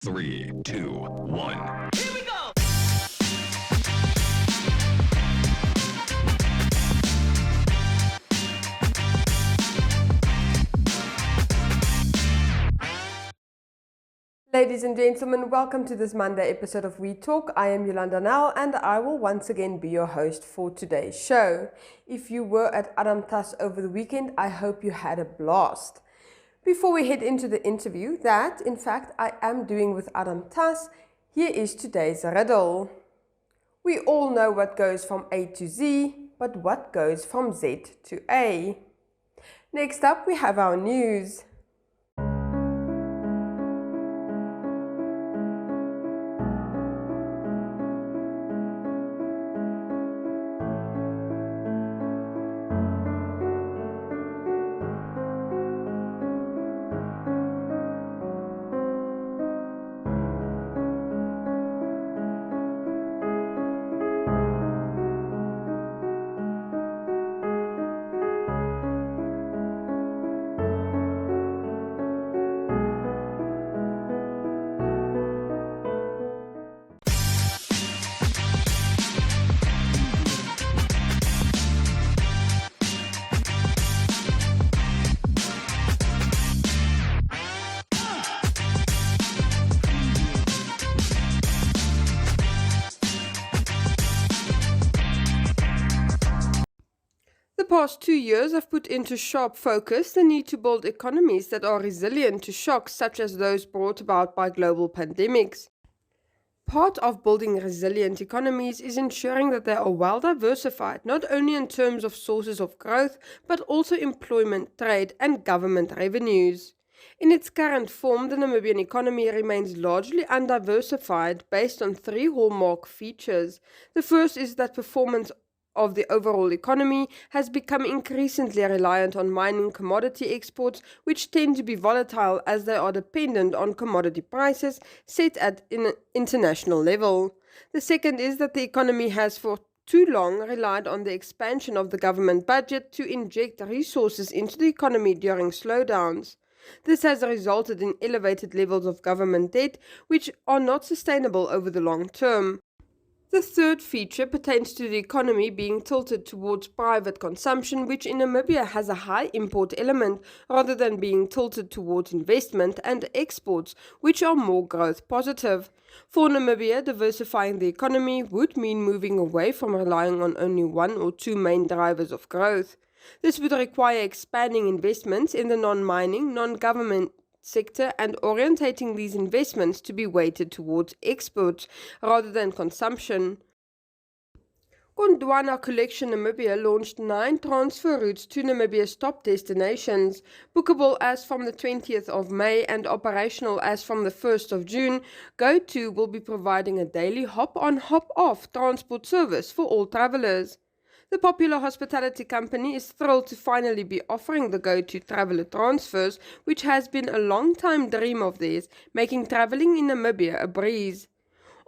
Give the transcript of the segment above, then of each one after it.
3, 2, 1. Here we go! Ladies and gentlemen, welcome to this Monday episode of We Talk. I am Yolanda Nell and I will once again be your host for today's show. If you were at Adam Tas over the weekend, I hope you had a blast. Before we head into the interview that, in fact, I am doing with Adam Tas, here is today's riddle. We all know what goes from A to Z, but what goes from Z to A? Next up, we have our news. The past 2 years have put into sharp focus the need to build economies that are resilient to shocks such as those brought about by global pandemics. Part of building resilient economies is ensuring that they are well diversified, not only in terms of sources of growth, but also employment, trade, and government revenues. In its current form, the Namibian economy remains largely undiversified based on 3 hallmark features. The first is that performance of the overall economy has become increasingly reliant on mining commodity exports, which tend to be volatile as they are dependent on commodity prices set at an international level. The second is that the economy has for too long relied on the expansion of the government budget to inject resources into the economy during slowdowns. This has resulted in elevated levels of government debt, which are not sustainable over the long term. The third feature pertains to the economy being tilted towards private consumption, which in Namibia has a high import element rather than being tilted towards investment and exports, which are more growth positive. For Namibia, diversifying the economy would mean moving away from relying on only 1 or 2 main drivers of growth. This would require expanding investments in the non-mining, non-government sector and orientating these investments to be weighted towards exports rather than consumption. Gondwana Collection Namibia launched 9 transfer routes to Namibia's top destinations. Bookable as from the 20th of May and operational as from the 1st of June, GoTo will be providing a daily hop-on hop-off transport service for all travellers. The popular hospitality company is thrilled to finally be offering the GoTo traveller transfers, which has been a long-time dream of theirs, making travelling in Namibia a breeze.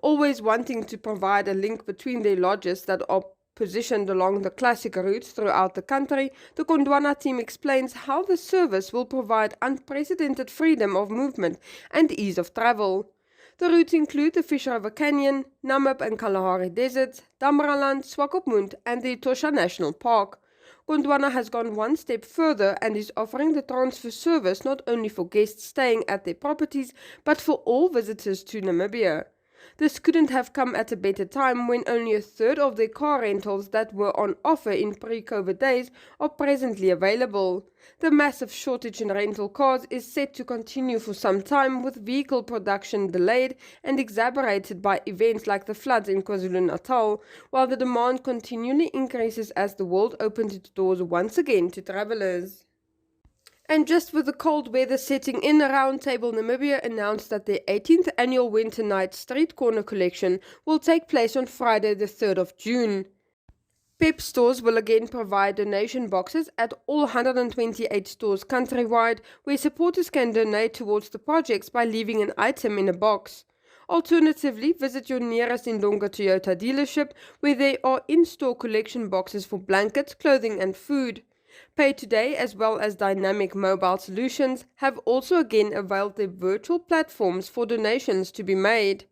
Always wanting to provide a link between their lodges that are positioned along the classic routes throughout the country, the Gondwana team explains how the service will provide unprecedented freedom of movement and ease of travel. The routes include the Fish River Canyon, Namib and Kalahari Deserts, Damaraland, Swakopmund and the Etosha National Park. Gondwana has gone one step further and is offering the transfer service not only for guests staying at their properties, but for all visitors to Namibia. This couldn't have come at a better time when only a third of their car rentals that were on offer in pre-COVID days are presently available. The massive shortage in rental cars is set to continue for some time, with vehicle production delayed and exacerbated by events like the floods in KwaZulu-Natal, while the demand continually increases as the world opens its doors once again to travellers. And just with the cold weather setting in, Roundtable Namibia announced that their 18th annual Winter Night Street Corner collection will take place on Friday the 3rd of June. PEP stores will again provide donation boxes at all 128 stores countrywide, where supporters can donate towards the projects by leaving an item in a box. Alternatively, visit your nearest Indonga Toyota dealership, where there are in-store collection boxes for blankets, clothing and food. Pay Today, as well as Dynamic Mobile Solutions, have also again availed their virtual platforms for donations to be made.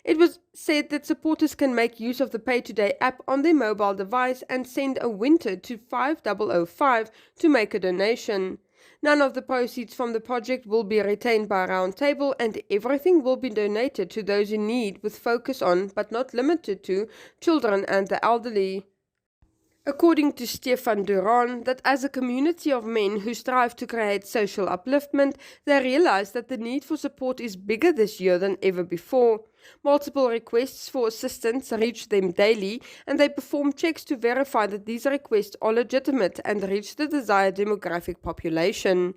It was said that supporters can make use of the Pay Today app on their mobile device and send a winter to 5005 to make a donation. None of the proceeds from the project will be retained by Roundtable, and everything will be donated to those in need, with focus on, but not limited to, children and the elderly. According to Stefan Duran, that as a community of men who strive to create social upliftment, they realize that the need for support is bigger this year than ever before. Multiple requests for assistance reach them daily, and they perform checks to verify that these requests are legitimate and reach the desired demographic population.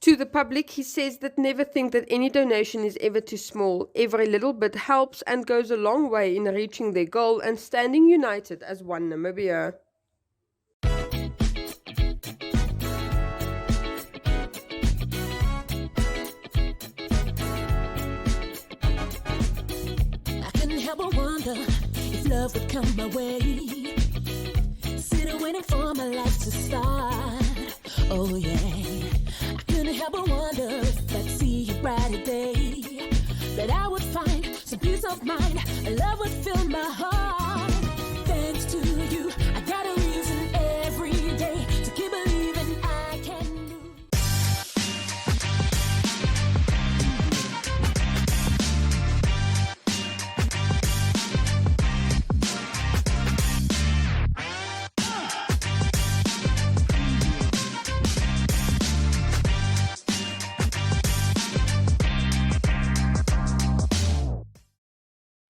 To the public, he says that never think that any donation is ever too small. Every little bit helps and goes a long way in reaching their goal and standing united as one Namibia. I couldn't help but wonder if love would come my way. Sitting waiting for my life to start. Oh yeah. Couldn't help but wonder if I'd see a brighter day, that I would find some peace of mind, and love would fill my heart. Thanks to you, I got a reason every day to keep believing I can do.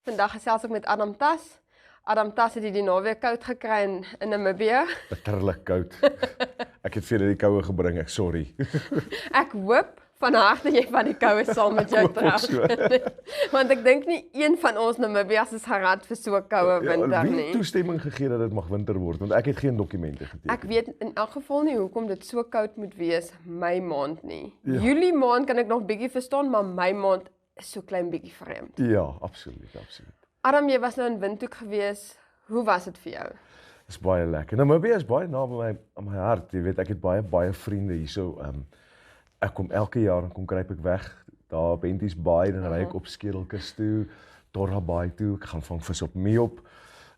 Vandag gesels ek met Adam Tas. Adam Tas het die naweek koud gekry in Namibië. Bitterlik koud. Ek het vir die koue gebring, ek sorry. Ek hoop van harte jy van die koue sal met jou terug. Want ek dink nie een van ons Namibiërs is gerad vir so koue winter Wie nie. het toestemming gegee dat dit mag winter word? Want ek het geen dokumente geteken. Ek weet in elk geval nie hoekom dit so koud moet wees Mei maand nie. Ja. Julie maand kan ek nog bietjie verstaan, maar Mei maand is so klein bietjie vreemd. Ja, absoluut, absoluut. Adam, jy was nou in Windhoek gewees. Hoe was dit vir jou? Dit is baie lekker. Namibië is baie naby aan my hart. Jy weet, ek het baie vriende hierso. Ek kom elke jaar en kom kruip ek weg daar op Henties Baai, dan ry ek op Skedelkus toe, Torra Baai toe, ek gaan vang vis op Meop.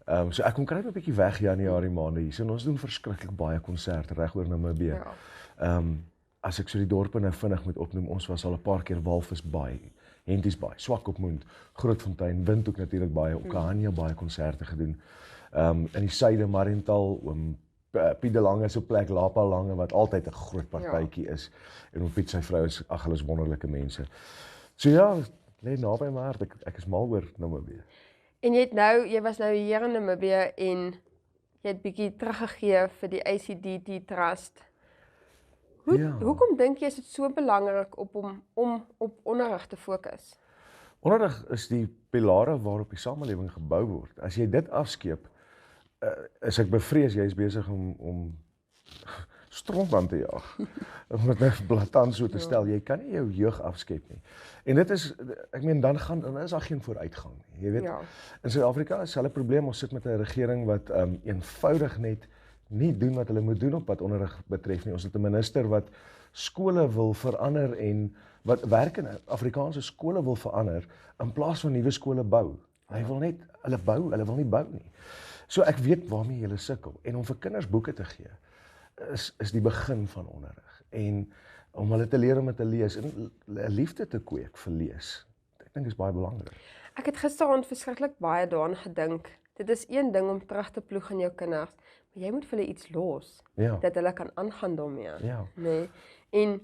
So ek kom kruip 'n bietjie weg Januarie maande hierso. En ons doen verskriklik baie konserte reg oor Namibië. Ja. As ek so die dorpe nou vinnig moet opnoem, ons was al 'n paar keer Walvis Baai, Henties Baai, Swakopmund, Grootfontein, Windhoek natuurlik baie, Okahania baie konserte gedoen. In die suide Mariental, Piet de Lange se plek, Lapa Lange, wat altyd 'n groot partytjie is. En Piet sy vrou is, ag, hulle is wonderlike mense. So ja, lê naby my hart, ek is mal oor Namibië. En jy was nou hier in Namibië en jy het bietjie teruggegee vir die ACDT Trust. Hoekom dink jy is dit so belangrik om op onderrig te fokus? Onderrig is die pilare waarop die samelewing gebou word. As jy dit afskeep, is ek bevrees jy is besig om stront aan te jaag. Om dit nou blaatant so te stel, jy kan nie jou jeug afskep nie. En dit is, ek meen, dan is daar geen vooruitgang nie. Jy weet, in Suid-Afrika is hulle probleem, ons sit met 'n regering wat eenvoudig net nie doen wat hulle moet doen op wat onderrig betref nie. Ons het 'n minister wat skole wil verander en wat werk in Afrikaanse skole wil verander in plaas van nuwe skole bou. Hy wil net hulle bou, hulle wil nie bou nie. So ek weet waarmee jy sukkel en om vir kinders boeke te gee is die begin van onderrig en om hulle te leer om te lees en 'n liefde te kweek vir lees. Ek dink is baie belangrik. Ek het gisteraand verskriklik baie daaraan gedink. Dit is een ding om terug te ploeg in jou kinders, maar jy moet vir hulle iets los, dat hulle kan aangaan daarmee. Ja. Nee. En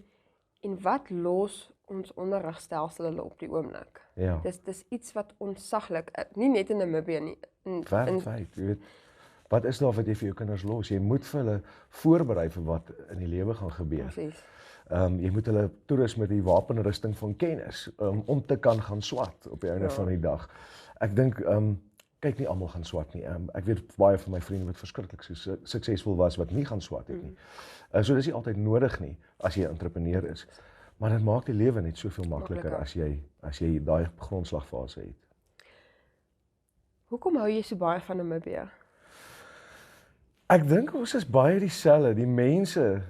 wat los ons onderrigstelsel hulle op die oomblik? Ja. Dis iets wat onsaglik, nie net in Namibië nie. Wêreldwyd, jy weet, wat is daar wat jy vir jou kinders los? Jy moet vir hulle voorberei vir wat in die lewe gaan gebeur. Presies. Jy moet hulle toerus met die wapenrusting van kennis, om te kan gaan swat op die einde van die dag. Ek dink, kyk, nie almal gaan swat nie. Ek weet baie van my vriende wat verskriklik suksesvol was, wat nie gaan swat het nie. So dis nie altyd nodig nie, as jy 'n entrepreneur is. Maar dit maak die lewe net soveel makliker as jy daai grondslagfase het. Hoekom hou jy so baie van Namibië? Ek dink ons is baie dieselfde, die mense.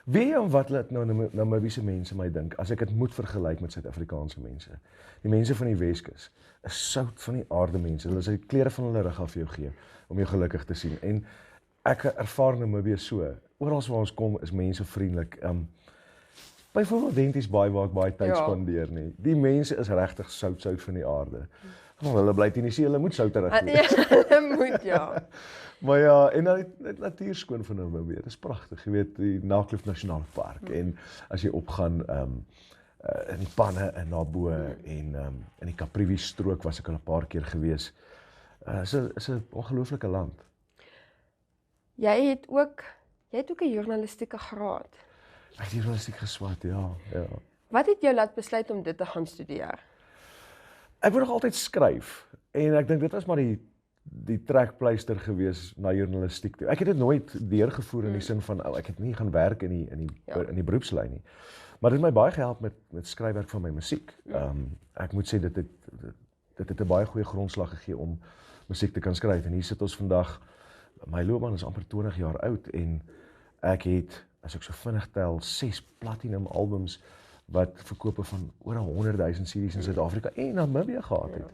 Weet jy om wat laat nou Namibiese mense my dink, as ek dit moet vergelyk met Suid-Afrikaanse mense? Die mense van die Weskus is sout van die aarde mense. Hulle sal die klere van hulle rug af vir jou gee, om jou gelukkig te sien. En ek ervaar Namibië so. Oral waar ons kom, is mense vriendelik. Byvoorbeeld Denties Baai waar ek baie tyd spandeer nie. Die mense is regtig sout van die aarde. Want hulle bly teen die see, hulle moet sout terug gee. Ja, hulle moet ja. Maar ja, en dan die natuur skoon van Namibië. Dit is pragtig, jy weet, die Nakloof Nasionale Park. En as jy opgaan in die Panne en daarbo en in die Caprivi strook was ek al 'n paar keer gewees. Is 'n ongelooflike land. Jy het ook 'n journalistieke graad. Ek het journalistiek geswat, ja. Wat het jou laat besluit om dit te gaan studeer? Ek wou nog altyd skryf en ek dink dit was maar die trekpleister gewees na journalistiek toe. Ek het dit nooit deurgevoer in die sin van ek het nie gaan werk in die beroepslyn nie. Maar dit het my baie gehelp met skryfwerk van my musiek. Ek moet sê dit het 'n baie goeie grondslag gegee om musiek te kan skryf. En hier sit ons vandag, my loopbaan is amper 20 jaar oud en ek het, as ek so vinnig tel, 6 platinum albums wat verkope van oor 100,000 CD's in Suid-Afrika en Namibië gehad het.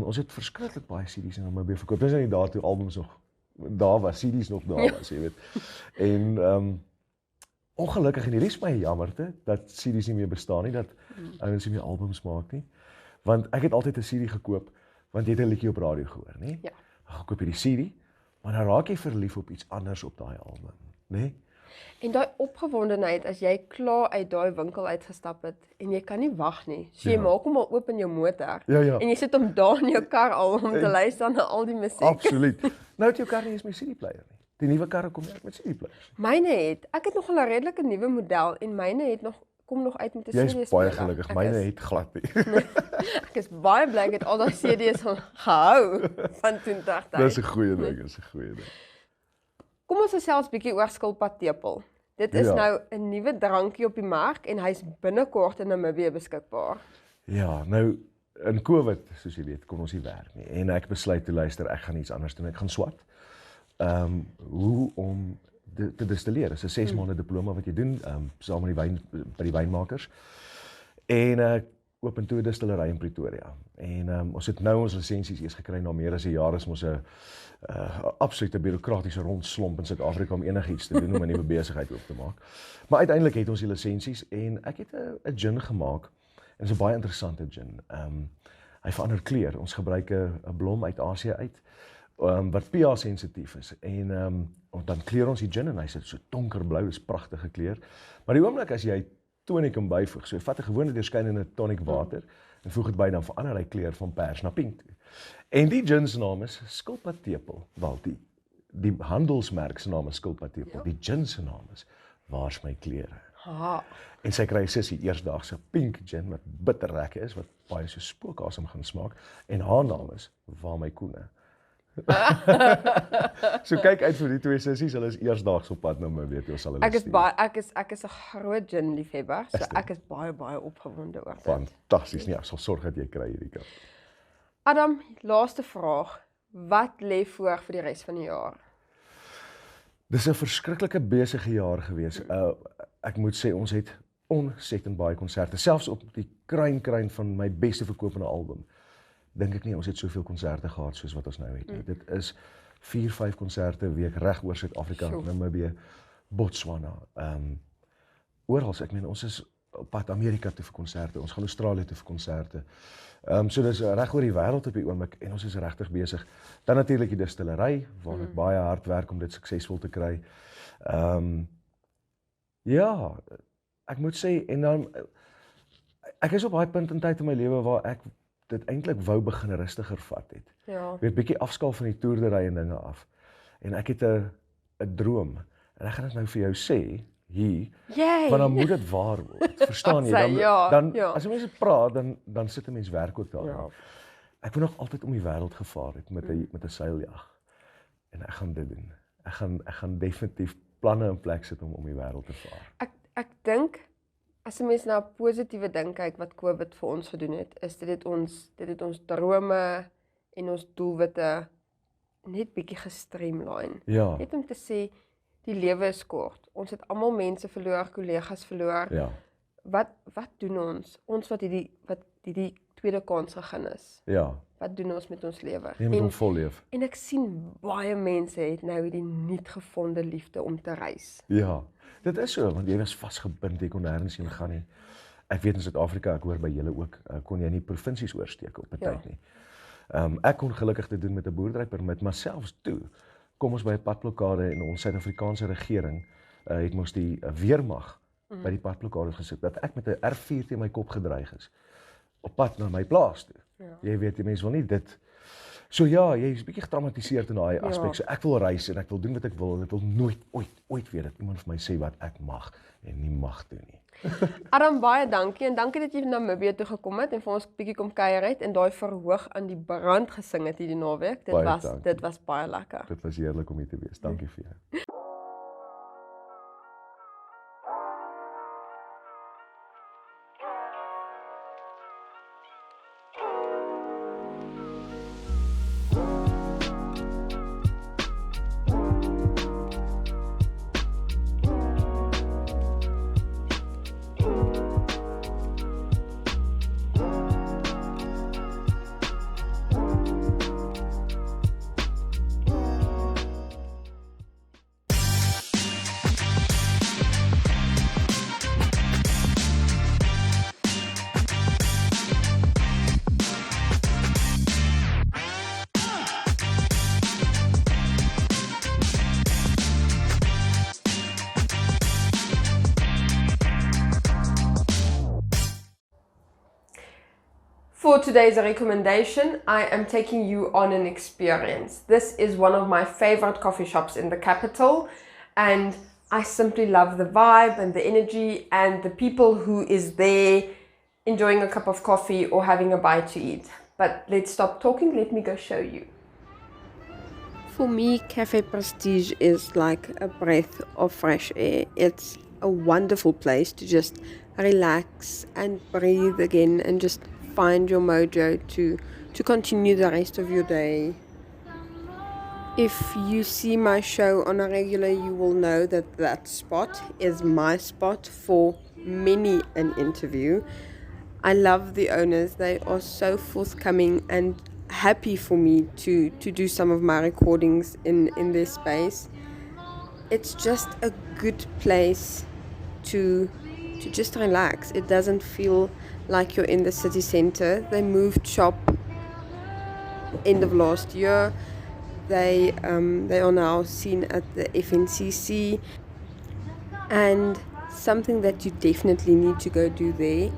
Ons het verskriklik baie CD's in Namibië verkoop. Dis nie daartoe albums nog daar was, CD's nog daar was, jy weet. En ongelukkig en hierdie is my jammerte dat CD's nie meer bestaan nie, dat ouens nie meer albums maak nie. Want ek het altyd 'n CD gekoop want jy het 'n liedjie op radio gehoor, nê? Ja. Dan koop jy die CD, maar dan raak jy verlief op iets anders op daai album, nê? En daai opgewondenheid as jy klaar uit daai winkel uitgestap het en jy kan nie wag nie. So jy maak hom al oop in jou motor. Ja. En jy sit hom daar in jou kar al om te luister na al die musiek. Absoluut. Nou het jou kar nie eens my CD-player nie. Die nuwe karre kom net met CD-players. Ek het nog 'n redelike nuwe model en myne kom nog uit met 'n CD. Jy is baie gelukkig, myne het glad nie. Ek is baie bly ek het al daai CD's gehou van 20 Dis 'n goeie ding, Kom ons gesels bietjie oor skilpadtepel. Dit is nou 'n nuwe drankie op die mark en hy's binnekort in Namibië beskikbaar. Ja, nou in COVID, soos jy weet, kon ons nie werk nie. En ek besluit te luister, ek gaan iets anders doen. Ek gaan swat. Hoe om te distilleer. Dit is 'n 6 maande diploma wat jy doen, saam met by die wynmakers. En open toe 'n distillery in Pretoria. En ons het nou ons lisensies eers gekry na meer as 'n jaar. Is mos 'n absolute bureaukratiese rondslomp in Suid-Afrika om enigiets te doen om 'n nuwe besigheid oop te maak. Maar uiteindelik het ons die lisensies en ek het 'n gin gemaak. En dit is 'n baie interessante gin. Hy verander kleur. Ons gebruik 'n blom uit Asië uit. Wat pH sensitief is. En dan kleur ons die gin en hy sit so donkerblou, dis pragtige kleur. Maar die oomblik as jy tonic kan byvoeg, so jy vat 'n gewone deurskynende tonic water en voeg dit by, dan verander hy kleur van pers na pink toe. En die gin se naam is skilpadtepel. Wel, die handelsmerk se naam is skilpadtepel. Die gin se naam is Waar's my kleure. En sy kry 'n sussie eersdaags 'n pink gin wat bitter lekker is, wat baie so spookasem gaan smaak. En haar naam is Waar my koene. So kyk uit vir die twee sissies, hulle is eersdaags op pad nou, maar weet jy, ons sal hulle Ek is 'n groot gin liefhebber, so ek is baie opgewonde oor dit. Fantasties, nee, ek sal sorg dat jy kry hierdie kant. Adam, laaste vraag. Wat lê voor vir die res van die jaar? Dis 'n verskriklike besige jaar gewees. Ek moet sê ons het ontsettend baie konserte, selfs op die kruin van my beste verkopende album. Dink ek nie ons het soveel konserte gehad soos wat ons nou het nie. Dit is 4-5 konserte 'n week reg oor Suid-Afrika, Namibië, Botswana. Oral, ek meen ons is op pad Amerika toe vir konserte, ons gaan Australië toe vir konserte. So dis reg oor die wêreld op die oomblik en ons is regtig besig. Dan natuurlik die distillery waar ek baie hard werk om dit suksesvol te kry. Ja, ek moet sê en dan ek is op daai punt in tyd in my lewe waar ek dit eintlik wou begin rustiger vat het. Ja. Weet bietjie afskaal van die toerdery en dinge af. En ek het 'n droom en ek gaan dit nou vir jou sê hier, want dan moet dit waar word. Verstaan jy? Dan as mense praat dan sit 'n mens werk ook daaraan. Ja. Ek wou nog altyd om die wêreld gevaar het met 'n seiljag. En ek gaan dit doen. Ek gaan definitief planne in plek sit om die wêreld te vaar. Ek dink as 'n mens na 'n positiewe ding kyk wat COVID vir ons gedoen het, is dit het ons drome en ons doelwitte net bietjie gestreamline. Ja. Net om te sê die lewe is kort. Ons het almal mense verloor, kollegas verloor. Ja. Wat doen ons? Ons wat hierdie tweede kans gegee is. Ja. Wat doen ons met ons lewe? Jy moet hom volleef. En ek sien baie mense het nou hierdie nuut gevonde liefde om te reis. Ja. Dit is so, want jy was vasgebind, jy kon nêrens heen gaan nie. Ek weet in Suid-Afrika, ek hoor by julle ook, kon jy nie provinsies oorsteek op 'n tyd nie. Ek kon gelukkig dit doen met 'n boerderypermit, maar selfs toe kom ons by 'n padblokkade en ons Suid-Afrikaanse regering het mos die weermag by die padblokkades gesit dat ek met 'n R4 teen my kop gedreig is op pad na my plaas toe. Ja. Jy weet, die mense wil nie dit. So ja, jy is 'n bietjie getraumatiseerd in daai aspek. So ek wil reis en ek wil doen wat ek wil en ek wil nooit ooit weer dat iemand vir my sê wat ek mag en nie mag doen nie. Adam, baie dankie en dankie dat jy na Namibië toe gekom het en vir ons 'n bietjie kom kuier het en daai verhoog aan die brand gesing het hierdie naweek. Dit was baie lekker. Dit was heerlik om hier te wees. Dankie vir jou. For today's recommendation, I am taking you on an experience. This is one of my favorite coffee shops in the capital, and I simply love the vibe and the energy and the people who is there enjoying a cup of coffee or having a bite to eat. But let's stop talking, let me go show you. For me, Cafe Prestige is like a breath of fresh air. It's a wonderful place to just relax and breathe again and just find your mojo to continue the rest of your day. If you see my show on a regular, you will know that that spot is my spot for many an interview. I love the owners. They are so forthcoming and happy for me to do some of my recordings in their space. It's just a good place to just relax. It doesn't feel like you're in the city center. They moved shop end of last year. They are now seen at the FNCC, and something that you definitely need to go do there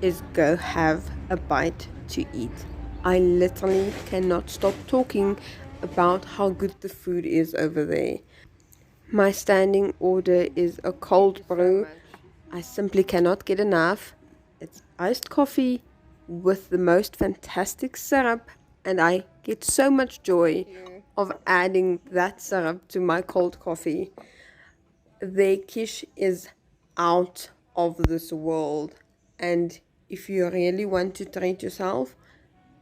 is go have a bite to eat. I literally cannot stop talking about how good the food is over there. My standing order is a cold brew. I simply cannot get enough. It's iced coffee with the most fantastic syrup, and I get so much joy of adding that syrup to my cold coffee. Their quiche is out of this world, and if you really want to treat yourself,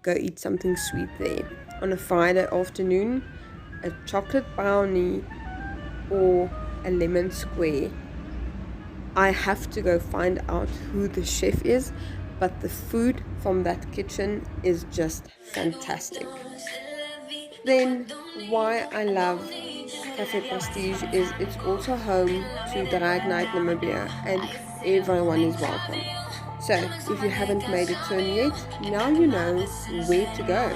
go eat something sweet there. On a Friday afternoon, a chocolate brownie or a lemon square. I have to go find out who the chef is, but the food from that kitchen is just fantastic. Then why I love Cafe Prestige is it's also home to Drag Night Namibië, and everyone is welcome. So if you haven't made a turn yet, now you know where to go.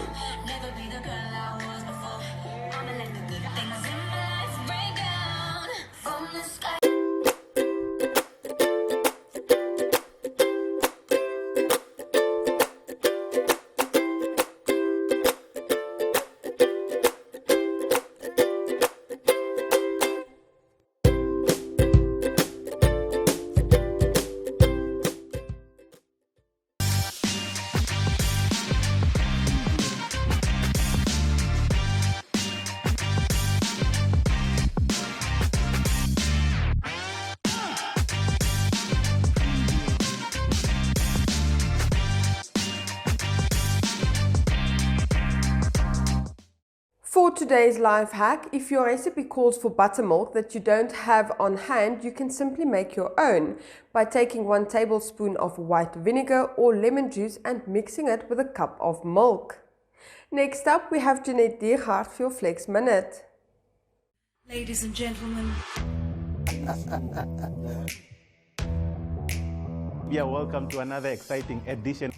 For today's life hack, if your recipe calls for buttermilk that you don't have on hand, you can simply make your own by taking 1 tablespoon of white vinegar or lemon juice and mixing it with a cup of milk. Next up, we have Jeanette Diergaard for your Flex Minute. Ladies and gentlemen. Yeah, welcome to another exciting edition.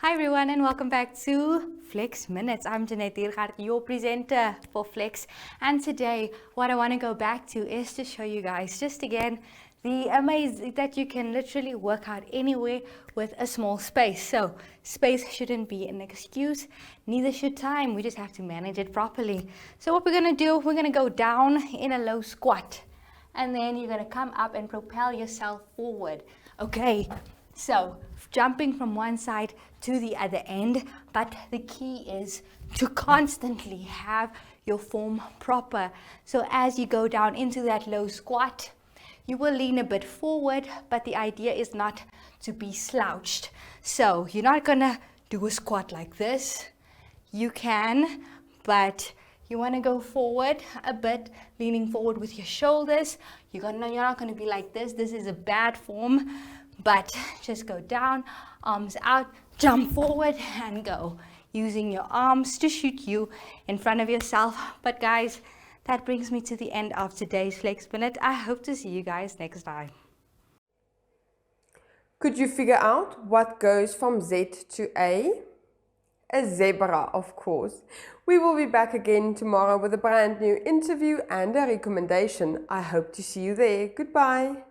Hi everyone and welcome back to Flex Minutes. I'm Jeanette Diergaard, your presenter for Flex, and today what I want to go back to is to show you guys just again the amazing that you can literally work out anywhere with a small space. So space shouldn't be an excuse, neither should time. We just have to manage it properly. So what we're going to do, we're going to go down in a low squat and then you're going to come up and propel yourself forward. Okay, so jumping from one side to the other end, but the key is to constantly have your form proper. So as you go down into that low squat, you will lean a bit forward, but the idea is not to be slouched. So you're not gonna do a squat like this. You can, but you want to go forward a bit, leaning forward with your shoulders. You're not gonna be like this. This is a bad form. But just go down, arms out, jump forward and go. Using your arms to shoot you in front of yourself. But guys, that brings me to the end of today's Flex Minute. I hope to see you guys next time. Could you figure out what goes from Z to A? A zebra, of course. We will be back again tomorrow with a brand new interview and a recommendation. I hope to see you there. Goodbye.